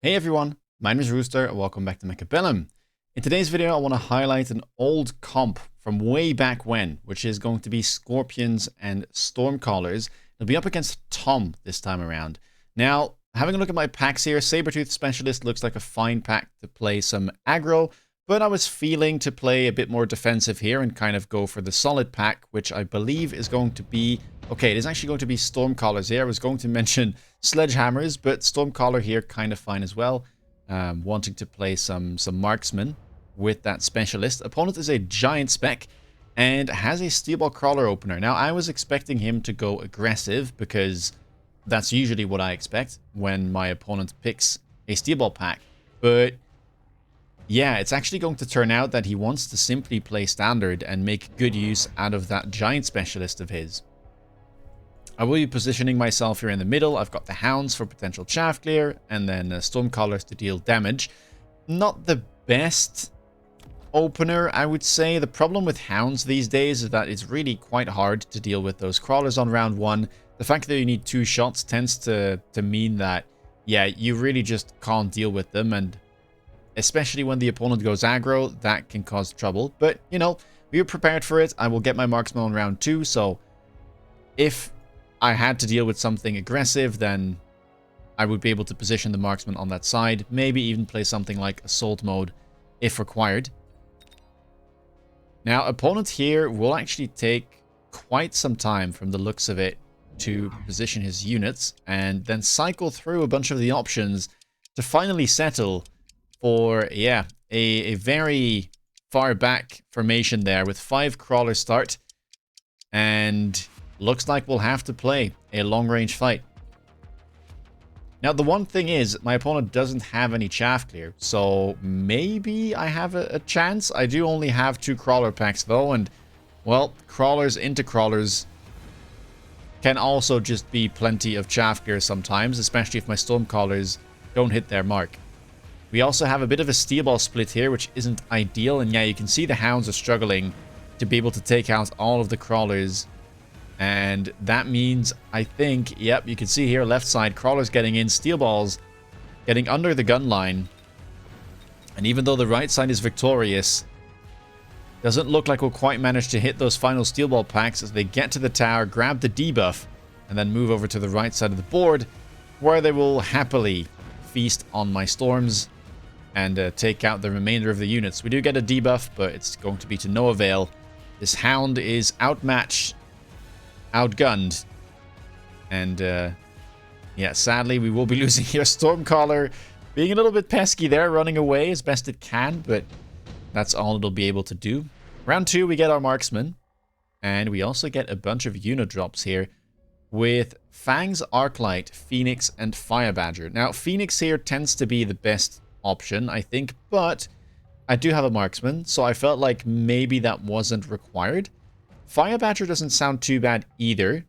Hey everyone, my name is Rooster and welcome back to Mechabellum. In today's video, I want to highlight an old comp from way back when, which is going to be Scorpions and Stormcallers. It'll be up against Tom this time around. Now, having a look at my packs here, Sabertooth Specialist looks like a fine pack to play some aggro, but I was feeling to play a bit more defensive here and kind of go for the solid pack, which I believe is going to be... Okay, it is actually going to be Stormcallers here. I was going to mention Sledgehammers, but Stormcaller here kind of fine as well. Wanting to play some Marksman with that Specialist. Opponent is a Giant Spec and has a Steel Ball Crawler opener. Now, I was expecting him to go aggressive because that's usually what I expect when my opponent picks a Steel Ball pack. But yeah, it's actually going to turn out that he wants to simply play Standard and make good use out of that Giant Specialist of his. I will be positioning myself here in the middle. I've got the Hounds for potential chaff clear, and then Stormcallers to deal damage. Not the best opener, I would say. The problem with Hounds these days is that it's really quite hard to deal with those crawlers on round one. The fact that you need 2 shots tends to mean that, yeah, you really just can't deal with them, and especially when the opponent goes aggro, that can cause trouble. But, you know, we were prepared for it. I will get my Marksman on round 2, so if I had to deal with something aggressive, then I would be able to position the Marksman on that side. Maybe even play something like Assault Mode if required. Now, opponent here will actually take quite some time from the looks of it to position his units and then cycle through a bunch of the options to finally settle for, yeah, a very far back formation there with 5 crawlers start. And looks like we'll have to play a long-range fight. Now, the one thing is, my opponent doesn't have any chaff clear, so maybe I have a chance. I do only have 2 crawler packs, though, and, well, crawlers into crawlers can also just be plenty of chaff clear sometimes, especially if my Stormcallers don't hit their mark. We also have a bit of a Steel Ball split here, which isn't ideal, and yeah, you can see the Hounds are struggling to be able to take out all of the crawlers. And that means, I think, yep, you can see here, left side, crawlers getting in, Steel Balls getting under the gun line. And even though the right side is victorious, doesn't look like we'll quite manage to hit those final Steel Ball packs as they get to the tower, grab the debuff, and then move over to the right side of the board, where they will happily feast on my Storms and take out the remainder of the units. We do get a debuff, but it's going to be to no avail. This Hound is outmatched, outgunned, and yeah, sadly we will be losing here. Stormcaller being a little bit pesky there, running away as best it can, but that's all it'll be able to do. Round 2, we get our Marksman, and we also get a bunch of unit drops here with Fangs, Arclight, Phoenix, and Fire Badger. Now, Phoenix here tends to be the best option, I think, but I do have a Marksman, so I felt like maybe that wasn't required. Fire Badger doesn't sound too bad either,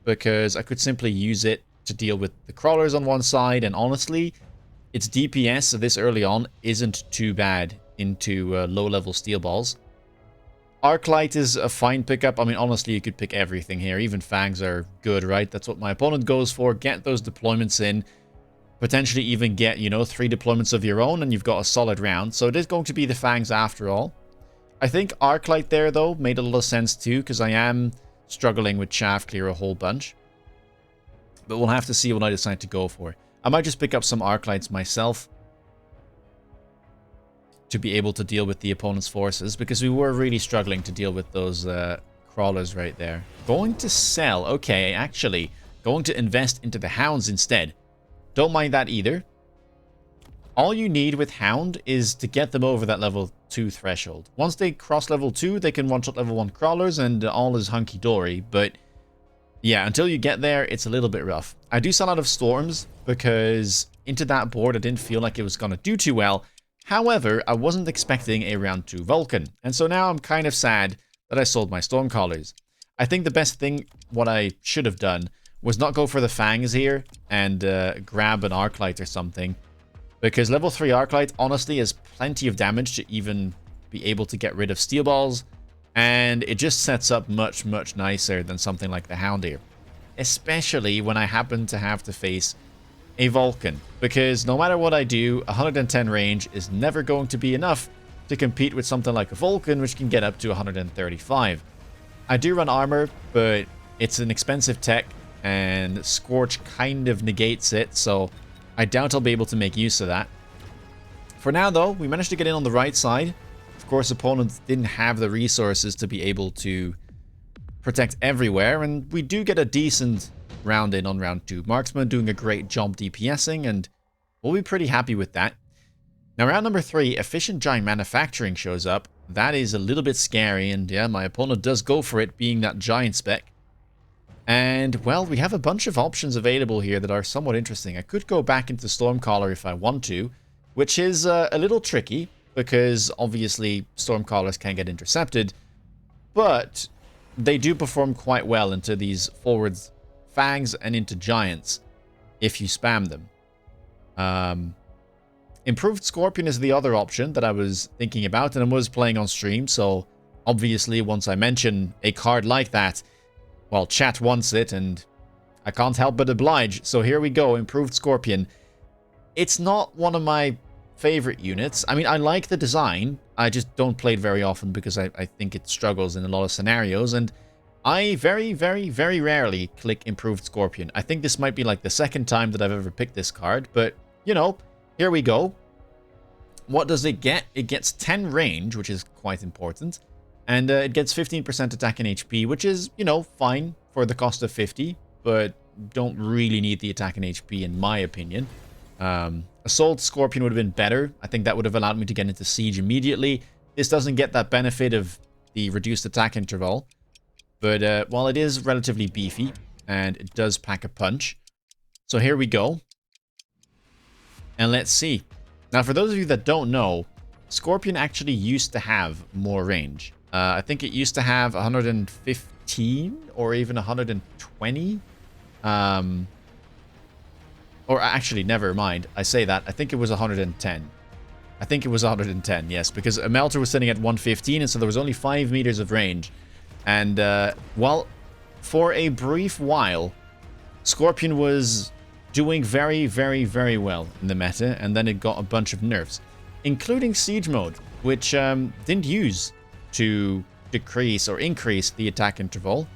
because I could simply use it to deal with the crawlers on one side, and honestly, its DPS this early on isn't too bad into low-level Steel Balls. Arclight is a fine pickup. I mean, honestly, you could pick everything here. Even Fangs are good, right? That's what my opponent goes for. Get those deployments in. Potentially even get, you know, 3 deployments of your own, and you've got a solid round. So it is going to be the Fangs after all. I think Arclight there, though, made a lot of sense too, because I am struggling with chaff clear a whole bunch. But we'll have to see what I decide to go for. I might just pick up some Arclights myself to be able to deal with the opponent's forces, because we were really struggling to deal with those crawlers right there. Going to sell. Okay, actually, going to invest into the Hounds instead. Don't mind that either. All you need with Hound is to get them over that level 2 threshold. Once they cross level 2, they can one-shot level 1 crawlers and all is hunky-dory. But yeah, until you get there, it's a little bit rough. I do sell out of Storms because into that board I didn't feel like it was going to do too well. However, I wasn't expecting a round 2 Vulcan. And so now I'm kind of sad that I sold my Stormcallers. I think the best thing, what I should have done, was not go for the Fangs here and grab an Arclight or something. Because level 3 Arclight, honestly, has plenty of damage to even be able to get rid of Steel Balls. And it just sets up much, much nicer than something like the Hound here. Especially when I happen to have to face a Vulcan, because no matter what I do, 110 range is never going to be enough to compete with something like a Vulcan, which can get up to 135. I do run armor, but it's an expensive tech, and Scorch kind of negates it, so I doubt I'll be able to make use of that. For now, though, we managed to get in on the right side. Of course, opponents didn't have the resources to be able to protect everywhere, and we do get a decent round in on round 2. Marksman doing a great job DPSing, and we'll be pretty happy with that. Now, round number 3, Efficient Giant Manufacturing shows up. That is a little bit scary, and yeah, my opponent does go for it, being that giant spec. And, well, we have a bunch of options available here that are somewhat interesting. I could go back into Stormcaller if I want to, which is a little tricky, because obviously Stormcallers can get intercepted, but they do perform quite well into these forwards Fags and into Giants if you spam them. Improved Scorpion is the other option that I was thinking about, and I was playing on stream, so obviously once I mention a card like that, well, chat wants it, and I can't help but oblige. So here we go, Improved Scorpion. It's not one of my favorite units. I mean, I like the design, I just don't play it very often because I think it struggles in a lot of scenarios, and I very, very, very rarely click Improved Scorpion. I think this might be like the second time that I've ever picked this card, but, you know, here we go. What does it get? It gets 10 range, which is quite important, and it gets 15% attack and HP, which is, you know, fine for the cost of 50, but don't really need the attack and HP in my opinion. Assault Scorpion would have been better. I think that would have allowed me to get into Siege immediately. This doesn't get that benefit of the reduced attack interval, but while it is relatively beefy, and it does pack a punch. So here we go. And let's see. Now, for those of you that don't know, Scorpion actually used to have more range. I think it used to have 115 or even 120. Or actually, never mind. I say that. I think it was 110. I think it was 110, yes, because a Melter was sitting at 115, and so there was only 5 meters of range. And, well, for a brief while, Scorpion was doing very, very, very well in the meta, and then it got a bunch of nerfs, including Siege Mode, which didn't use to decrease or increase the attack interval,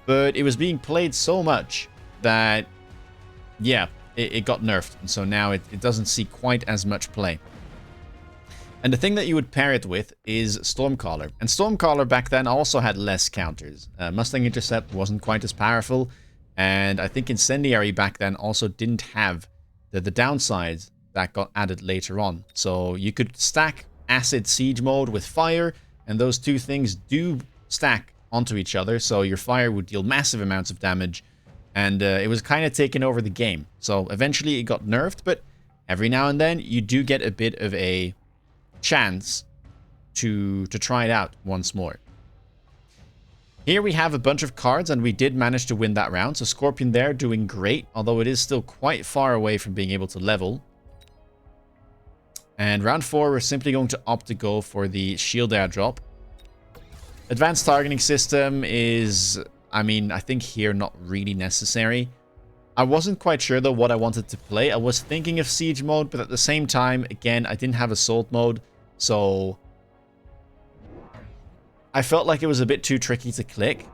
but it was being played so much that, yeah, it got nerfed, and so now it doesn't see quite as much play. And the thing that you would pair it with is Stormcaller. And Stormcaller back then also had less counters. Mustang Intercept wasn't quite as powerful, and I think Incendiary back then also didn't have the downsides that got added later on. So you could stack Acid Siege Mode with Fire, and those two things do stack onto each other, so your Fire would deal massive amounts of damage, and it was kind of taking over the game. So eventually it got nerfed, but every now and then you do get a bit of a chance to try it out once more. Here we have a bunch of cards, and we did manage to win that round. So Scorpion there doing great, although it is still quite far away from being able to level. And round 4, we're simply going to opt to go for the shield airdrop. Advanced targeting system is, I mean, I think here not really necessary. I wasn't quite sure though what I wanted to play. I was thinking of Siege Mode, but at the same time, again, I didn't have Assault Mode, so I felt like it was a bit too tricky to click.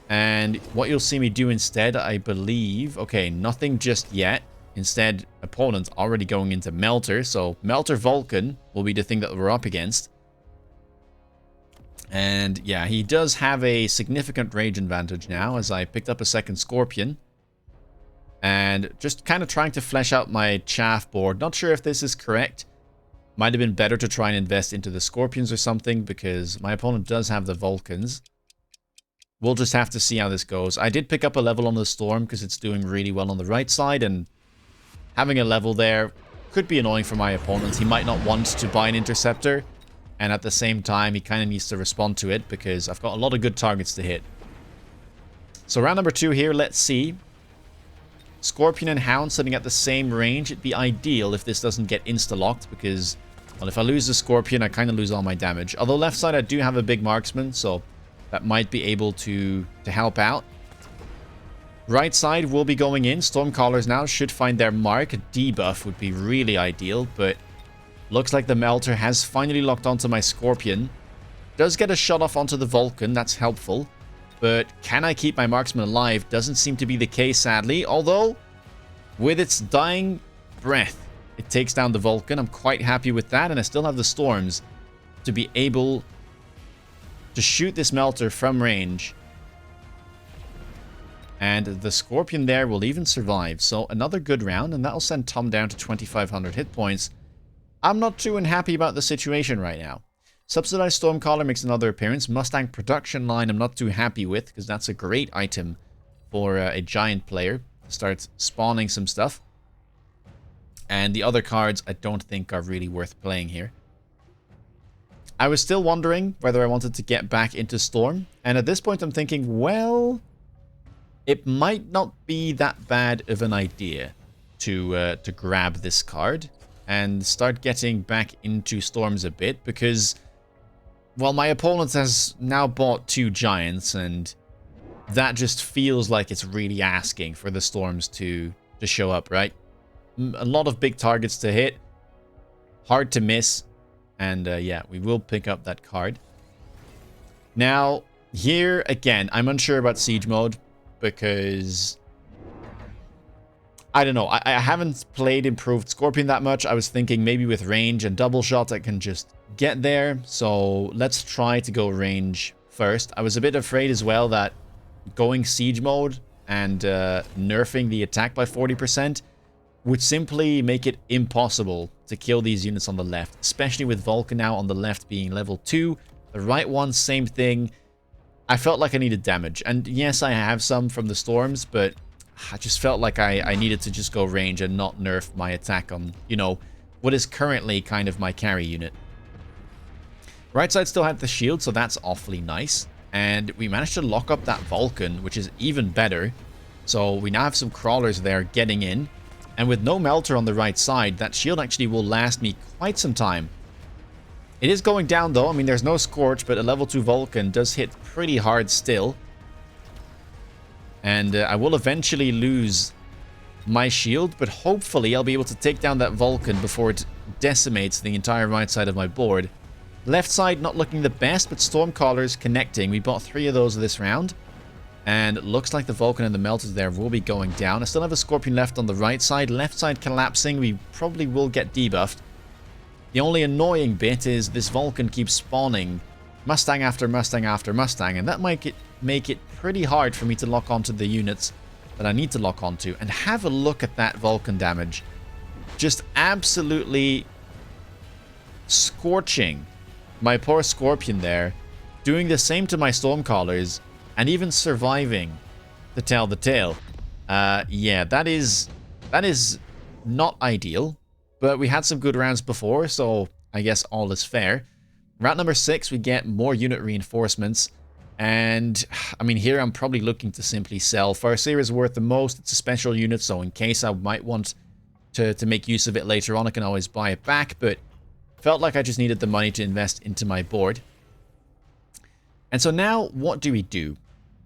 And what you'll see me do instead, I believe, okay, nothing just yet. Instead, opponent already going into Melter, so Melter Vulcan will be the thing that we're up against. And yeah, he does have a significant range advantage now, as I picked up a second Scorpion. And just kind of trying to flesh out my chaff board. Not sure if this is correct. Might have been better to try and invest into the Scorpions or something, because my opponent does have the Vulcans. We'll just have to see how this goes. I did pick up a level on the Storm because it's doing really well on the right side, and having a level there could be annoying for my opponent. He might not want to buy an Interceptor, and at the same time, he kind of needs to respond to it because I've got a lot of good targets to hit. So round number 2 here, let's see. Scorpion and Hound sitting at the same range. It'd be ideal if this doesn't get insta-locked, because, well, if I lose the Scorpion, I kind of lose all my damage. Although left side, I do have a big marksman, so that might be able to help out. Right side will be going in. Stormcallers now should find their mark. A debuff would be really ideal, but looks like the Melter has finally locked onto my Scorpion. Does get a shot off onto the Vulcan, that's helpful. But can I keep my marksman alive? Doesn't seem to be the case, sadly. Although, with its dying breath, it takes down the Vulcan. I'm quite happy with that, and I still have the Storms to be able to shoot this Melter from range. And the Scorpion there will even survive. So another good round, and that'll send Tom down to 2,500 hit points. I'm not too unhappy about the situation right now. Subsidized Stormcaller makes another appearance. Mustang production line I'm not too happy with, because that's a great item for a giant player to start spawning some stuff. And the other cards I don't think are really worth playing here. I was still wondering whether I wanted to get back into Storm. And at this point I'm thinking, well, it might not be that bad of an idea to grab this card and start getting back into Storms a bit, because, well, my opponent has now bought 2 giants, and that just feels like it's really asking for the Storms to show up, right? A lot of big targets to hit, hard to miss, and yeah, we will pick up that card. Now, here, again, I'm unsure about Siege Mode, because I don't know. I haven't played Improved Scorpion that much. I was thinking maybe with range and double shot I can just get there. So let's try to go range first. I was a bit afraid as well that going Siege Mode and nerfing the attack by 40% would simply make it impossible to kill these units on the left, especially with Vulcan now on the left being level 2. The right one, same thing. I felt like I needed damage. And yes, I have some from the Storms, but I just felt like I needed to just go range and not nerf my attack on, you know, what is currently kind of my carry unit. Right side still had the shield, so that's awfully nice. And we managed to lock up that Vulcan, which is even better. So we now have some crawlers there getting in. And with no Melter on the right side, that shield actually will last me quite some time. It is going down though. I mean, there's no Scorch, but a level 2 Vulcan does hit pretty hard still. And I will eventually lose my shield, but hopefully I'll be able to take down that Vulcan before it decimates the entire right side of my board. Left side not looking the best, but Stormcallers connecting. We bought 3 of those this round. And it looks like the Vulcan and the Melters there will be going down. I still have a Scorpion left on the right side. Left side collapsing. We probably will get debuffed. The only annoying bit is this Vulcan keeps spawning Mustang after Mustang after Mustang, and that might make it pretty hard for me to lock onto the units that I need to lock onto. And have a look at that Vulcan damage. Just absolutely scorching my poor Scorpion there, doing the same to my Stormcallers, and even surviving to tell the tale. Yeah, that is not ideal. But we had some good rounds before, so I guess all is fair. Round number 6, we get more unit reinforcements. And, I mean, here I'm probably looking to simply sell. Farseer is worth the most. It's a special unit, so in case I might want to make use of it later on, I can always buy it back. But felt like I just needed the money to invest into my board. And so now, what do we do?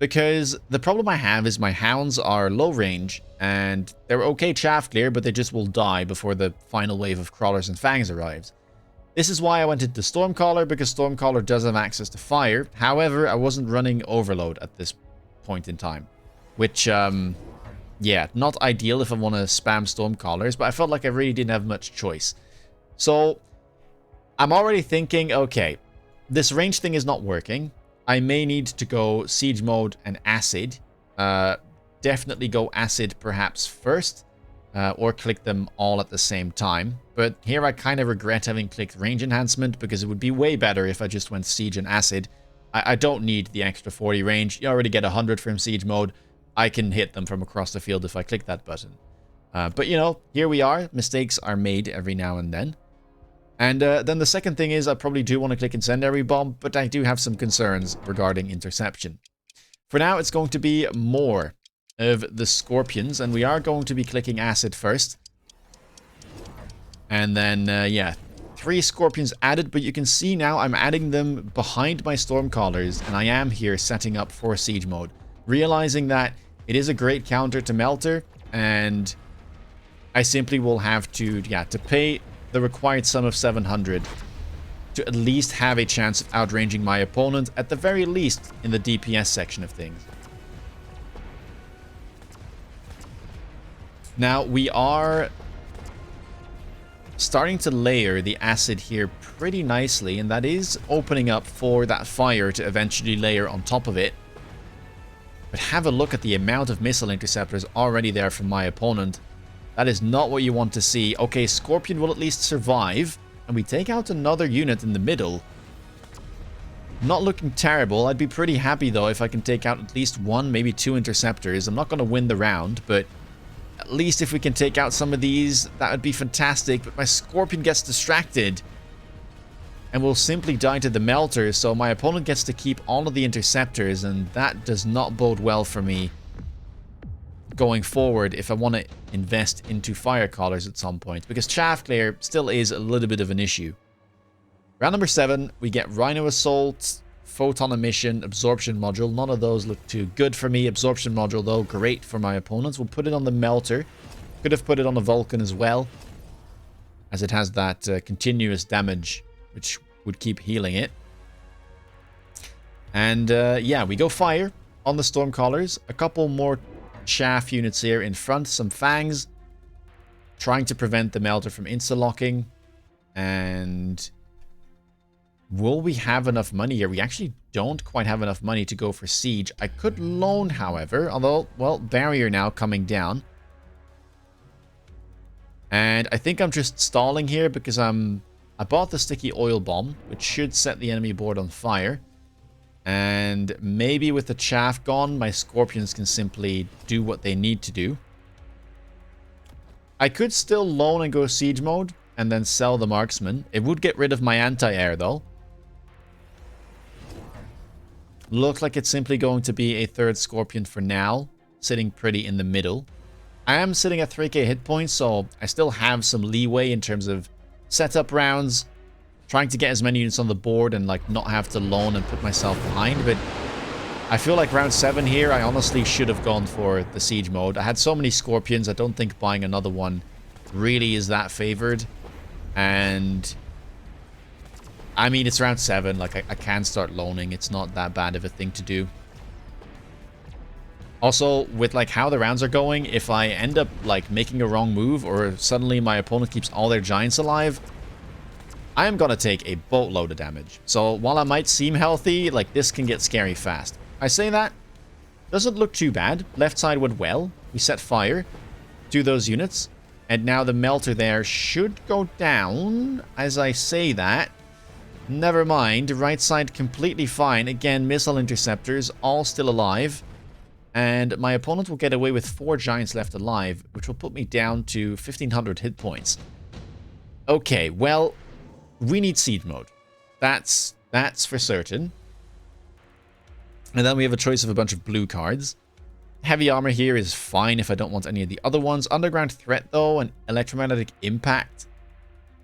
Because the problem I have is my hounds are low range, and they're okay chaff clear, but they just will die before the final wave of crawlers and fangs arrives. This is why I went into Stormcaller, because Stormcaller does have access to fire. However, I wasn't running Overload at this point in time. Which, yeah, not ideal if I want to spam Stormcallers, but I felt like I really didn't have much choice. So, I'm already thinking, okay, this range thing is not working. I may need to go Siege Mode and Acid. Definitely go Acid perhaps first, or click them all at the same time. But here I kind of regret having clicked Range Enhancement, because it would be way better if I just went Siege and Acid. I don't need the extra 40 range. You already get 100 from Siege Mode. I can hit them from across the field if I click that button. But you know, here we are. Mistakes are made every now and then. And then the second thing is I probably do want to click Incendiary Bomb, but I do have some concerns regarding interception. For now, it's going to be more of the Scorpions, and we are going to be clicking Acid first. And then, yeah, 3 Scorpions added, but you can see now I'm adding them behind my Stormcallers, and I am here setting up for Siege Mode. Realizing that It is a great counter to Melter, and I simply will have to, to pay the required sum of 700 to at least have a chance of outranging my opponent, at the very least in the DPS section of things. Now, we are starting to layer the acid here pretty nicely, and that is opening up for that fire to eventually layer on top of it. But have a look at the amount of missile interceptors already there from my opponent. That is not what you want to see. Okay, Scorpion will at least survive, and we take out another unit in the middle. Not looking terrible. I'd be pretty happy, though, if I can take out at least one, maybe two interceptors. I'm not going to win the round, but at least if we can take out some of these, that would be fantastic. But my Scorpion gets distracted and will simply die to the Melter, so my opponent gets to keep all of the interceptors, and that does not bode well for me going forward if I want to invest into fire collars at some point, because chaff clear still is a little bit of an issue. Round number 7, we get Rhino Assault, Photon Emission, Absorption Module. None of those look too good for me. Absorption Module, though, great for my opponents. We'll put it on the Melter. Could have put it on the Vulcan as well, as it has that continuous damage, which would keep healing it. And yeah, we go fire on the Stormcallers. A couple more chaff units here in front, some fangs, trying to prevent the Melter from insta-locking. And will we have enough money here? We actually don't quite have enough money to go for siege. I could loan, however, although, well, barrier now coming down. And I think I'm just stalling here because I bought the sticky oil bomb, which should set the enemy board on fire. And maybe with the chaff gone, my Scorpions can simply do what they need to do. I could still loan and go siege mode and then sell the marksman. It would get rid of my anti-air, though. Looks like it's simply going to be a third Scorpion for now, sitting pretty in the middle. I am sitting at 3k hit points, so I still have some leeway in terms of setup rounds, trying to get as many units on the board and like not have to loan and put myself behind. But I feel like round 7 here, I honestly should have gone for the siege mode. I had so many Scorpions, I don't think buying another one really is that favored. And I mean, it's round 7, like I can start loaning. It's not that bad of a thing to do. Also, with like how the rounds are going, if I end up like making a wrong move or suddenly my opponent keeps all their giants alive, I am going to take a boatload of damage. So while I might seem healthy, like this can get scary fast. I say that, doesn't look too bad. Left side went well. We set fire to those units. And now the Melter there should go down as I say that. Never mind, right side completely fine. Again, missile interceptors, all still alive. And my opponent will get away with 4 giants left alive, which will put me down to 1500 hit points. Okay, well, we need siege mode. That's for certain. And then we have a choice of a bunch of blue cards. Heavy armor here is fine if I don't want any of the other ones. Underground threat, though, and electromagnetic impact,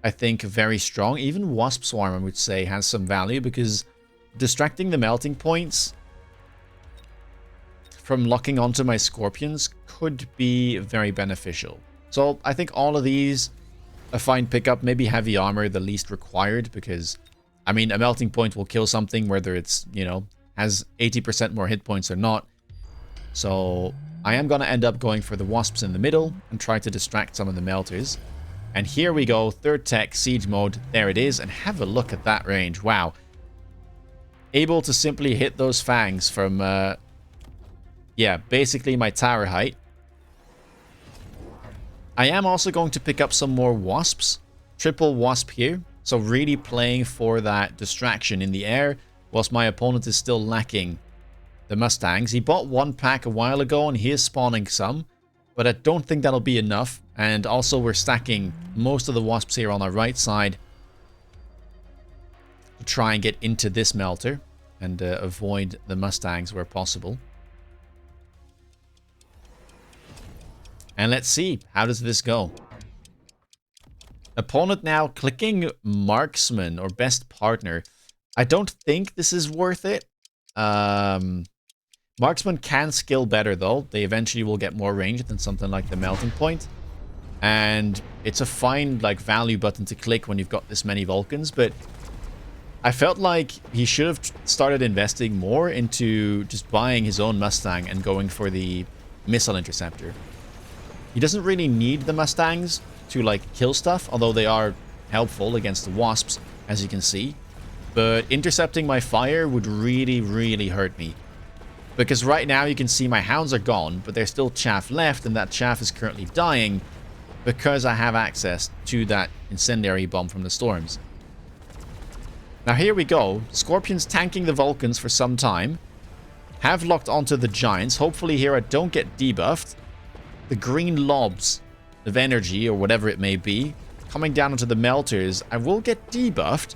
I think very strong. Even Wasp Swarm, I would say, has some value because distracting the melting points from locking onto my Scorpions could be very beneficial. So I think all of these a fine pickup. Maybe heavy armor, the least required, because I mean, a melting point will kill something whether it's, you know, has 80% more hit points or not. So I am going to end up going for the wasps in the middle and try to distract some of the melters. And here we go, third tech, siege mode. There it is, and have a look at that range. Wow. Able to simply hit those fangs from, yeah, basically my tower height. I am also going to pick up some more wasps. Triple wasp here. So really playing for that distraction in the air, whilst my opponent is still lacking the Mustangs. He bought one pack a while ago, and he is spawning some. But I don't think that'll be enough. And also we're stacking most of the wasps here on our right side to try and get into this melter and avoid the Mustangs where possible. And let's see, how does this go? Opponent now clicking marksman or best partner. I don't think this is worth it. Marksman can skill better, though. They eventually will get more range than something like the melting point. And it's a fine, like, value button to click when you've got this many Vulcans, but I felt like he should have started investing more into just buying his own Mustang and going for the missile interceptor. He doesn't really need the Mustangs to, like, kill stuff, although they are helpful against the Wasps, as you can see. But intercepting my fire would really, really hurt me. Because right now you can see my hounds are gone, but there's still chaff left, and that chaff is currently dying because I have access to that incendiary bomb from the storms. Now here we go. Scorpions tanking the Vulcans for some time. Have locked onto the Giants. Hopefully here I don't get debuffed. The green lobs of energy, or whatever it may be, coming down onto the melters. I will get debuffed.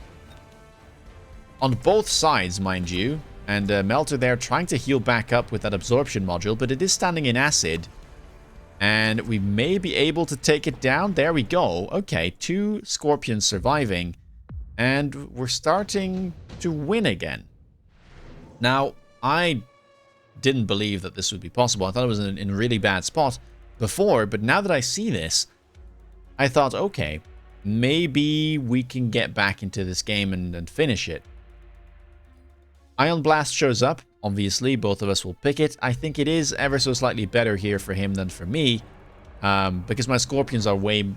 On both sides, mind you. And Melter there trying to heal back up with that absorption module, but it is standing in acid. And we may be able to take it down. There we go. Okay, 2 Scorpions surviving. And we're starting to win again. Now, I didn't believe that this would be possible. I thought it was in a really bad spot before, but now that I see this, I thought, okay, maybe we can get back into this game and finish it. Ion Blast shows up. Obviously, both of us will pick it. I think it is ever so slightly better here for him than for me, because my Scorpions are way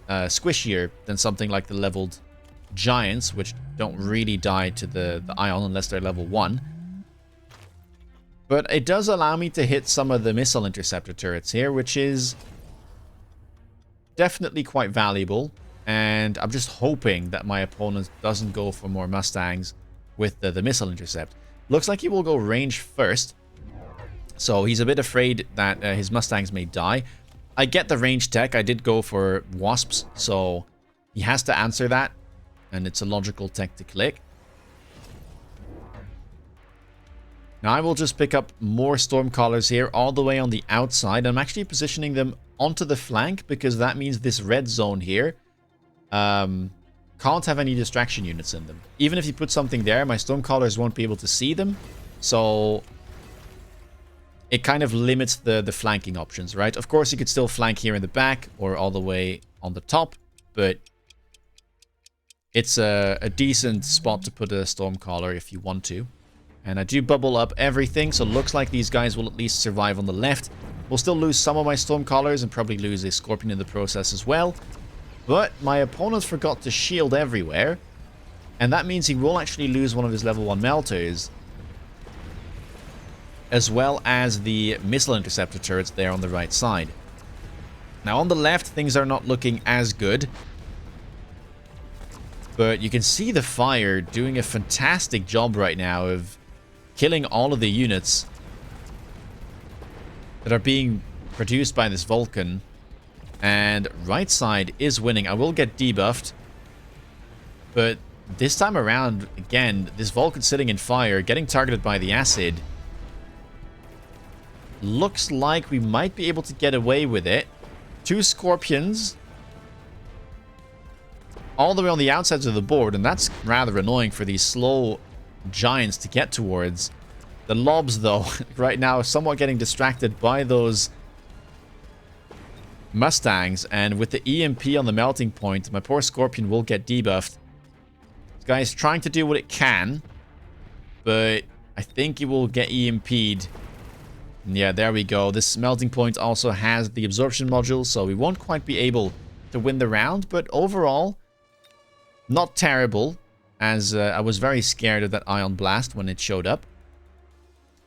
squishier than something like the leveled Giants, which don't really die to the Ion unless they're level 1. But it does allow me to hit some of the missile interceptor turrets here, which is definitely quite valuable. And I'm just hoping that my opponent doesn't go for more Mustangs with the missile intercept. Looks like he will go range first. So he's a bit afraid that his Mustangs may die. I get the range tech. I did go for Wasps, so he has to answer that. And it's a logical tech to click. Now I will just pick up more Stormcallers here all the way on the outside. I'm actually positioning them onto the flank because that means this red zone here can't have any distraction units in them. Even if you put something there, my Stormcallers won't be able to see them. So it kind of limits the flanking options, right? Of course, you could still flank here in the back or all the way on the top, but it's a decent spot to put a Stormcaller if you want to. And I do bubble up everything, so it looks like these guys will at least survive on the left. We'll still lose some of my Stormcallers and probably lose a Scorpion in the process as well. But my opponent forgot to shield everywhere. And that means he will actually lose one of his level 1 melters. As well as the missile interceptor turrets there on the right side. Now on the left, things are not looking as good. But you can see the fire doing a fantastic job right now of killing all of the units that are being produced by this Vulcan. And right side is winning. I will get debuffed. But this time around, again, this Vulcan sitting in fire, getting targeted by the acid. Looks like we might be able to get away with it. 2 Scorpions all the way on the outsides of the board, and that's rather annoying for these slow Giants to get towards. The lobs, though, right now, somewhat getting distracted by those Mustangs, and with the EMP on the melting point, my poor Scorpion will get debuffed. This guy is trying to do what it can, but I think he will get EMP'd. Yeah, there we go. This melting point also has the absorption module, so we won't quite be able to win the round, but overall, not terrible, as I was very scared of that Ion Blast when it showed up.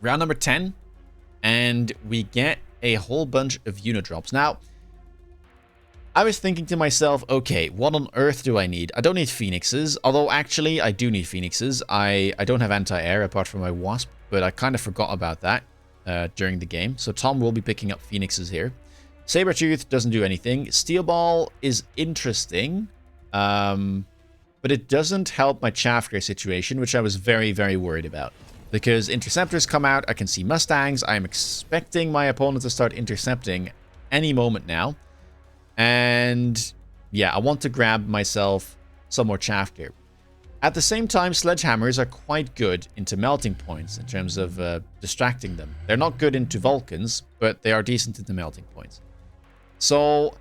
Round number 10, and we get a whole bunch of unit drops. Now, I was thinking to myself, okay, what on earth do I need? I don't need Phoenixes, although actually I do need Phoenixes. I don't have anti-air apart from my Wasp, but I kind of forgot about that during the game. So Tom will be picking up Phoenixes here. Sabertooth doesn't do anything. Steel Ball is interesting, but it doesn't help my Chaffker situation, which I was very, very worried about. Because interceptors come out, I can see Mustangs. I'm expecting my opponent to start intercepting any moment now. And yeah, I want to grab myself some more Chaffker. At the same time, sledgehammers are quite good into melting points in terms of distracting them. They're not good into Vulcans, but they are decent into melting points. So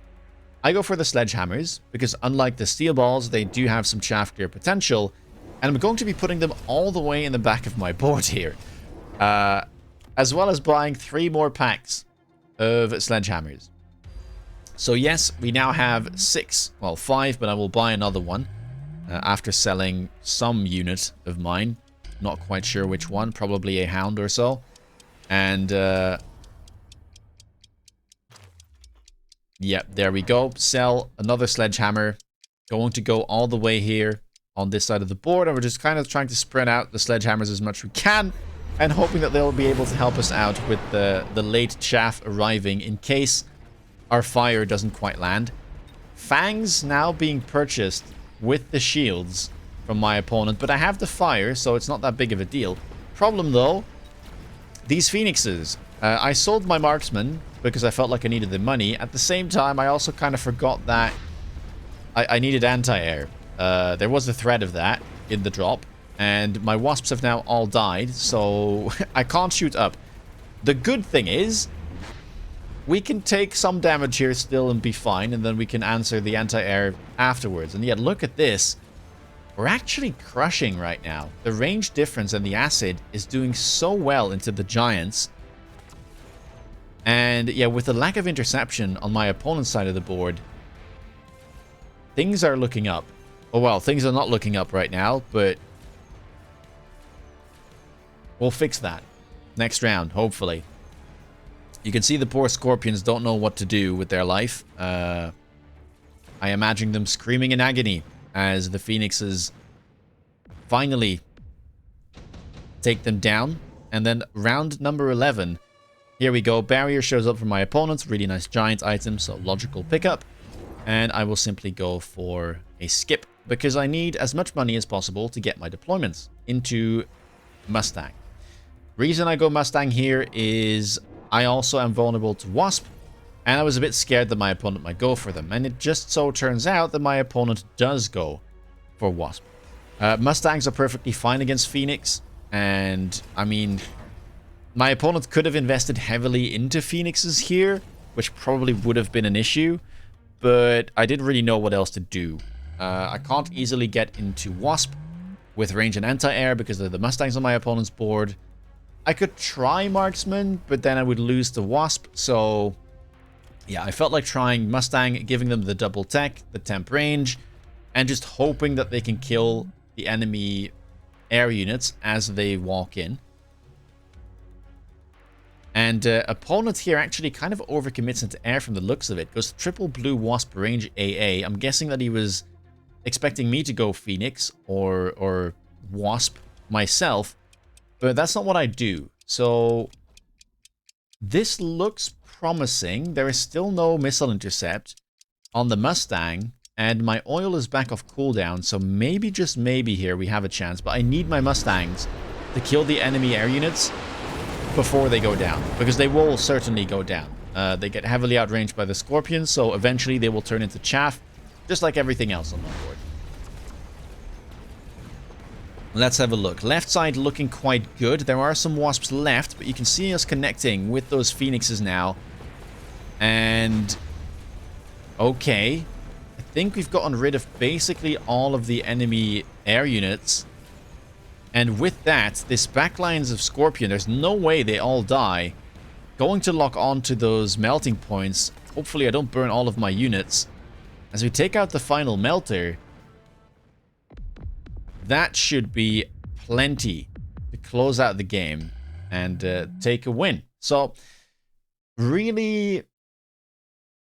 I go for the sledgehammers because unlike the steel balls, they do have some chaff clear potential, and I'm going to be putting them all the way in the back of my board here, as well as buying 3 more packs of sledgehammers. So yes, we now have 6, well 5, but I will buy another one after selling some unit of mine. Not quite sure which one, probably a hound or so. And yep, there we go. Sell another sledgehammer. Going to go all the way here on this side of the board, and we're just kind of trying to spread out the sledgehammers as much as we can, and hoping that they'll be able to help us out with the late chaff arriving in case our fire doesn't quite land. Fangs now being purchased with the shields from my opponent, but I have the fire, so it's not that big of a deal. Problem though, these phoenixes. I sold my marksman because I felt like I needed the money. At the same time, I also kind of forgot that I needed anti-air. There was a threat of that in the drop, and my wasps have now all died, so I can't shoot up. The good thing is, we can take some damage here still and be fine, and then we can answer the anti-air afterwards. And yet, look at this. We're actually crushing right now. The range difference and the acid is doing so well into the giants. And yeah, with the lack of interception on my opponent's side of the board, things are looking up. Oh well, things are not looking up right now, but we'll fix that next round, hopefully. You can see the poor scorpions don't know what to do with their life. I imagine them screaming in agony as the phoenixes finally take them down. And then round number 11. Here we go. Barrier shows up for my opponents. Really nice giant item, so logical pickup. And I will simply go for a skip because I need as much money as possible to get my deployments into Mustang. Reason I go Mustang here is I also am vulnerable to Wasp, and I was a bit scared that my opponent might go for them. And it just so turns out that my opponent does go for Wasp. Mustangs are perfectly fine against Phoenix, and I mean, my opponent could have invested heavily into Phoenixes here, which probably would have been an issue, but I didn't really know what else to do. I can't easily get into Wasp with range and anti-air because of the Mustangs on my opponent's board. I could try Marksman, but then I would lose the Wasp, so yeah, I felt like trying Mustang, giving them the double tech, the temp range, and just hoping that they can kill the enemy air units as they walk in. And opponent here actually kind of overcommits into air from the looks of it. Goes triple blue Wasp range AA. I'm guessing that he was expecting me to go Phoenix or Wasp myself, but that's not what I do. So this looks promising. There is still no missile intercept on the Mustang, and my oil is back off cooldown, so maybe, just maybe here we have a chance. But I need my Mustangs to kill the enemy air units before they go down, because they will certainly go down. They get heavily outranged by the Scorpions, so eventually they will turn into chaff, just like everything else on my board. Let's have a look. Left side looking quite good. There are some Wasps left, but you can see us connecting with those Phoenixes now. And okay, I think we've gotten rid of basically all of the enemy air units. And with that, this backlines of Scorpion, there's no way they all die. Going to lock on to those melting points. Hopefully I don't burn all of my units. As we take out the final melter, that should be plenty to close out the game and take a win. So, really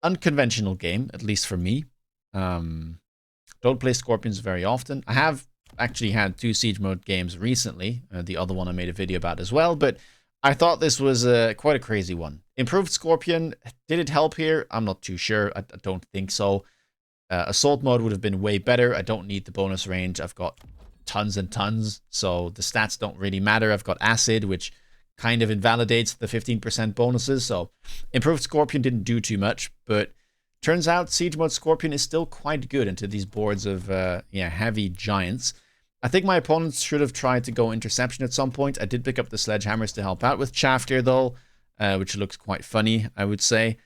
unconventional game, at least for me. Don't play Scorpions very often. I have actually had 2 Siege Mode games recently. The other one I made a video about as well, but I thought this was quite a crazy one. Improved Scorpion, did it help here? I'm not too sure. I don't think so. Assault mode would have been way better. I don't need the bonus range. I've got tons and tons, so the stats don't really matter. I've got acid, which kind of invalidates the 15% bonuses, so improved Scorpion didn't do too much, but turns out Siege Mode Scorpion is still quite good into these boards of heavy giants. I think my opponents should have tried to go interception at some point. I did pick up the sledgehammers to help out with chaff here, though, which looks quite funny, I would say.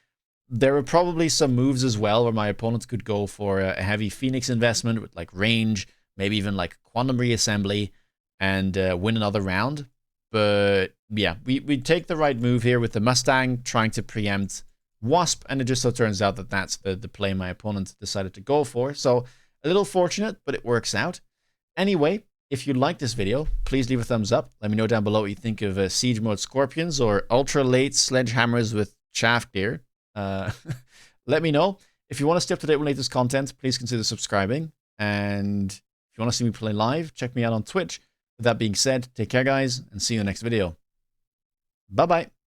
There were probably some moves as well where my opponents could go for a heavy Phoenix investment with like range, maybe even like quantum reassembly, and win another round. But yeah, we take the right move here with the Mustang trying to preempt Wasp, and it just so turns out that that's the play my opponent decided to go for. So a little fortunate, but it works out. Anyway, if you like this video, please leave a thumbs up. Let me know down below what you think of Siege Mode Scorpions or ultra late sledgehammers with chaff gear. Let me know. If you want to stay up to date with latest content, please consider subscribing. And if you want to see me play live, check me out on Twitch. With that being said, take care, guys, and see you in the next video. Bye-bye.